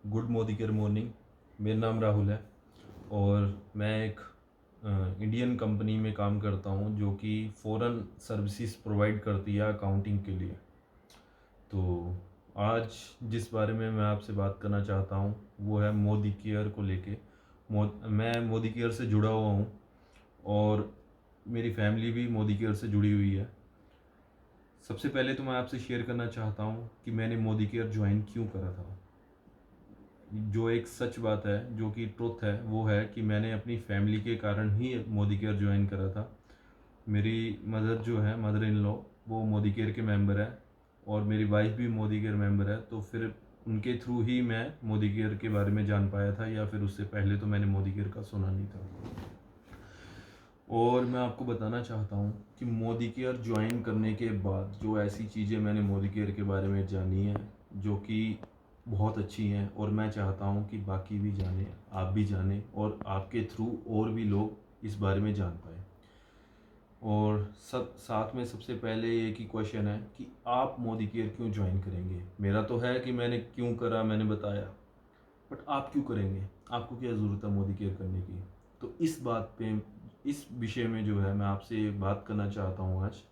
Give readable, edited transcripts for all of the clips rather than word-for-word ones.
Good Modi care morning. मेरा नाम राहुल है और मैं एक इंडियन कंपनी में काम करता हूँ जो कि फ़ॉरेन सर्विसेज प्रोवाइड करती है अकाउंटिंग के लिए। तो आज जिस बारे में मैं आपसे बात करना चाहता हूँ वो है मोदी केयर को लेके। मैं मोदी केयर से जुड़ा हुआ हूँ और मेरी फैमिली भी मोदी केयर से जुड़ी हुई है। सबसे पहले तो मैं आपसे शेयर करना चाहता हूँ कि मैंने मोदी केयर ज्वाइन क्यों करा था। जो एक सच बात है, जो कि ट्रुथ है, वो है कि मैंने अपनी फैमिली के कारण ही मोदी केयर ज्वाइन करा था। मेरी मदर जो है, मदर इन लॉ, वो मोदी केयर के मेंबर है और मेरी वाइफ भी मोदी केयर मेंबर है। तो फिर उनके थ्रू ही मैं मोदी केयर के बारे में जान पाया था, या फिर उससे पहले तो मैंने मोदी केयर का सुना नहीं था। और मैं आपको बताना चाहता हूँ कि मोदी केयर ज्वाइन करने के बाद जो ऐसी चीज़ें मैंने मोदी केयर के बारे में जानी है जो कि बहुत अच्छी हैं, और मैं चाहता हूँ कि बाकी भी जाने, आप भी जाने और आपके थ्रू और भी लोग इस बारे में जान पाए। और सब साथ में सबसे पहले एक ही क्वेश्चन है कि आप मोदी केयर क्यों ज्वाइन करेंगे। मेरा तो है कि मैंने क्यों करा, मैंने बताया, बट आप क्यों करेंगे, आपको क्या ज़रूरत है मोदी केयर करने की। तो इस बात पे, इस विषय में जो है मैं आपसे बात करना चाहता हूँ आज।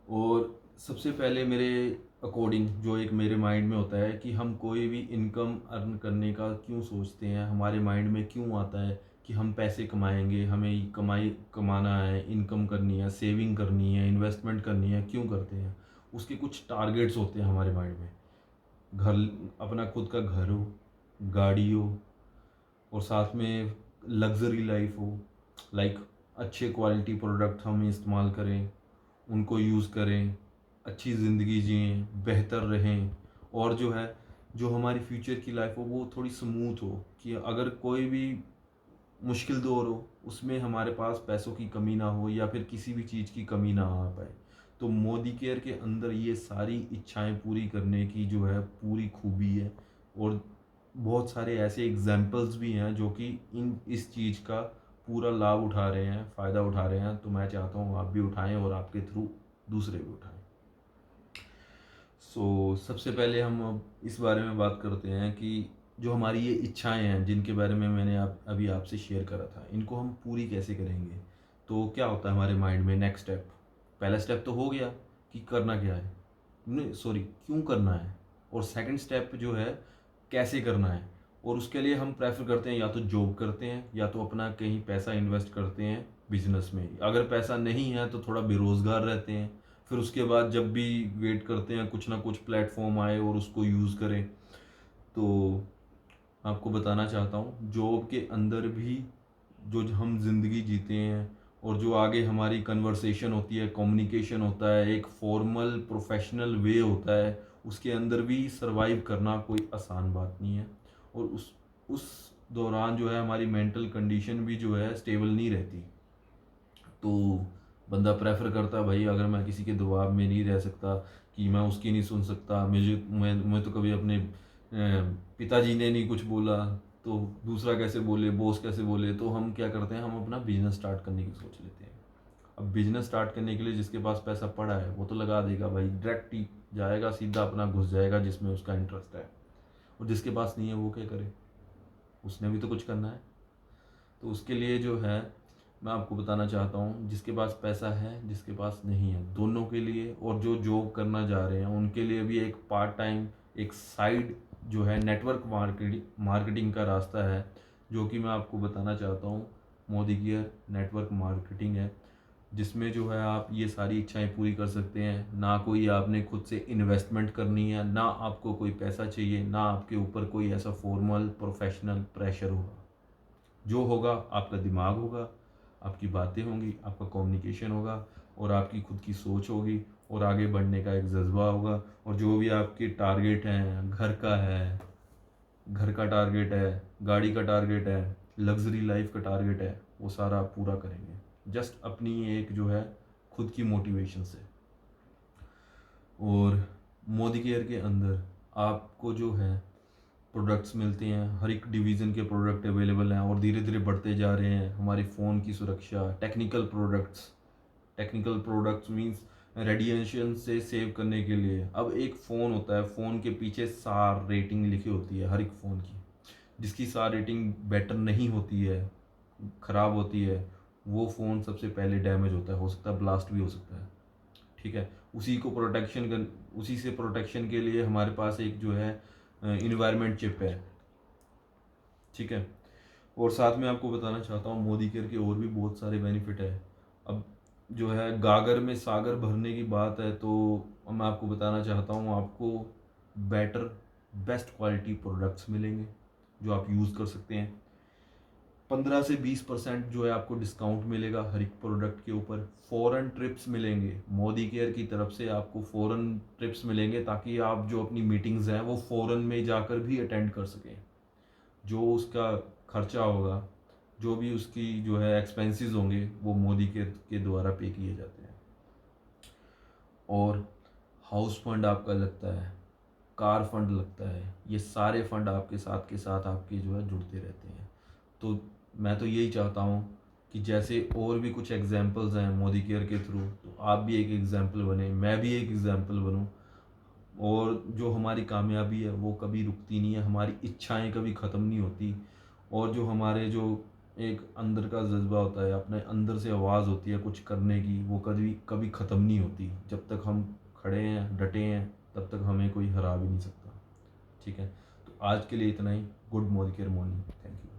और सबसे पहले मेरे अकॉर्डिंग जो एक मेरे माइंड में होता है कि हम कोई भी इनकम अर्न करने का क्यों सोचते हैं, हमारे माइंड में क्यों आता है कि हम पैसे कमाएंगे, हमें कमाना है, इनकम करनी है, सेविंग करनी है, इन्वेस्टमेंट करनी है, क्यों करते हैं। उसके कुछ टारगेट्स होते हैं हमारे माइंड में। घर, अपना खुद का घर हो, गाड़ी हो, और साथ में लग्जरी लाइफ हो, लाइक अच्छे क्वालिटी प्रोडक्ट हम इस्तेमाल करें, उनको यूज़ करें, अच्छी ज़िंदगी जिएं, बेहतर रहें। और जो है, जो हमारी फ्यूचर की लाइफ हो वो थोड़ी स्मूथ हो, कि अगर कोई भी मुश्किल दौर हो उसमें हमारे पास पैसों की कमी ना हो या फिर किसी भी चीज़ की कमी ना आ पाए। तो मोदी केयर के अंदर ये सारी इच्छाएं पूरी करने की जो है पूरी खूबी है। और बहुत सारे ऐसे एग्जाम्पल्स भी हैं जो कि इस चीज़ का पूरा लाभ उठा रहे हैं, फ़ायदा उठा रहे हैं। तो मैं चाहता हूँ आप भी उठाएं और आपके थ्रू दूसरे भी उठाएं। सबसे पहले हम अब इस बारे में बात करते हैं कि जो हमारी ये इच्छाएं हैं जिनके बारे में मैंने अभी आपसे शेयर करा था, इनको हम पूरी कैसे करेंगे। तो क्या होता है हमारे माइंड में नेक्स्ट स्टेप। पहला स्टेप तो हो गया कि करना क्या है, नहीं सॉरी, क्यों करना है। और सेकंड स्टेप जो है, कैसे करना है। और उसके लिए हम प्रेफर करते हैं या तो जॉब करते हैं या तो अपना कहीं पैसा इन्वेस्ट करते हैं बिजनेस में। अगर पैसा नहीं है तो थोड़ा बेरोज़गार रहते हैं। फिर उसके बाद जब भी वेट करते हैं कुछ ना कुछ प्लेटफॉर्म आए और उसको यूज़ करें। तो आपको बताना चाहता हूँ, जॉब के अंदर भी जो हम ज़िंदगी जीते हैं और जो आगे हमारी कन्वर्सेशन होती है, कम्युनिकेशन होता है, एक फॉर्मल प्रोफेशनल वे होता है, उसके अंदर भी सरवाइव करना कोई आसान बात नहीं है। और उस दौरान जो है हमारी मेंटल कंडीशन भी जो है स्टेबल नहीं रहती। तो बंदा प्रेफर करता है, भाई अगर मैं किसी के दबाव में नहीं रह सकता, कि मैं उसकी नहीं सुन सकता, मैं तो कभी अपने पिताजी ने नहीं कुछ बोला, तो दूसरा कैसे बोले, बॉस कैसे बोले। तो हम क्या करते हैं, हम अपना बिजनेस स्टार्ट करने की सोच लेते हैं। अब बिजनेस स्टार्ट करने के लिए जिसके पास पैसा पड़ा है वो तो लगा देगा भाई, डायरेक्ट ही जाएगा, सीधा अपना घुस जाएगा जिसमें उसका इंटरेस्ट है। और जिसके पास नहीं है वो क्या करे, उसने भी तो कुछ करना है। तो उसके लिए जो है, मैं आपको बताना चाहता हूँ, जिसके पास पैसा है, जिसके पास नहीं है, दोनों के लिए, और जो जॉब करना जा रहे हैं उनके लिए भी एक पार्ट टाइम, एक साइड जो है नेटवर्क मार्केटिंग का रास्ता है, जो कि मैं आपको बताना चाहता हूँ। मोदी केयर नेटवर्क मार्केटिंग है, जिसमें जो है आप ये सारी इच्छाएं पूरी कर सकते हैं। ना कोई आपने खुद से इन्वेस्टमेंट करनी है, ना आपको कोई पैसा चाहिए, ना आपके ऊपर कोई ऐसा फॉर्मल प्रोफेशनल प्रेशर होगा। जो होगा आपका दिमाग होगा, आपकी बातें होंगी, आपका कम्युनिकेशन होगा, और आपकी खुद की सोच होगी, और आगे बढ़ने का एक जज्बा होगा। और जो भी आपके टारगेट हैं, घर का टारगेट है, गाड़ी का टारगेट है, लग्जरी लाइफ का टारगेट है, वो सारा आप पूरा करेंगे जस्ट अपनी एक जो है खुद की मोटिवेशन से। और मोदी केयर के अंदर आपको जो है प्रोडक्ट्स मिलते हैं, हर एक डिवीज़न के प्रोडक्ट अवेलेबल हैं और धीरे धीरे बढ़ते जा रहे हैं। हमारे फ़ोन की सुरक्षा, टेक्निकल प्रोडक्ट्स मीन्स रेडिएशन से सेव करने के लिए। अब एक फ़ोन होता है, फ़ोन के पीछे सार रेटिंग लिखी होती है हर एक फ़ोन की। जिसकी सार रेटिंग बेटर नहीं होती है, ख़राब होती है, वो फ़ोन सबसे पहले डैमेज होता है। हो सकता है ब्लास्ट भी हो सकता है। ठीक है, उसी से प्रोटेक्शन के लिए हमारे पास एक जो है इन्वायरमेंट चिप है। ठीक है, और साथ में आपको बताना चाहता हूँ मोदी केयर के और भी बहुत सारे बेनिफिट है। अब जो है गागर में सागर भरने की बात है, तो मैं आपको बताना चाहता हूँ, आपको बेटर बेस्ट क्वालिटी प्रोडक्ट्स मिलेंगे जो आप यूज़ कर सकते हैं। 15 से 20% जो है आपको डिस्काउंट मिलेगा हर एक प्रोडक्ट के ऊपर। फॉरेन ट्रिप्स मिलेंगे मोदी केयर की तरफ से, आपको फॉरेन ट्रिप्स मिलेंगे ताकि आप जो अपनी मीटिंग्स हैं वो फॉरेन में जाकर भी अटेंड कर सकें। जो उसका खर्चा होगा, जो भी उसकी जो है एक्सपेंसेस होंगे, वो मोदी के द्वारा पे किए जाते हैं। और हाउस फंड आपका लगता है, कार फंड लगता है, ये सारे फंड आपके साथ के साथ आपके जो है जुड़ते रहते हैं। तो मैं तो यही चाहता हूँ कि जैसे और भी कुछ एग्जांपल्स हैं मोदी केयर के थ्रू, तो आप भी एक एग्जांपल बने, मैं भी एक एग्जांपल बनूँ। और जो हमारी कामयाबी है वो कभी रुकती नहीं है, हमारी इच्छाएं कभी ख़त्म नहीं होती। और जो हमारे जो एक अंदर का जज्बा होता है, अपने अंदर से आवाज़ होती है कुछ करने की, वो कभी कभी ख़त्म नहीं होती। जब तक हम खड़े हैं, डटे हैं, तब तक हमें कोई हरा भी नहीं सकता। ठीक है, तो आज के लिए इतना ही। Good Modi care morning. Thank you.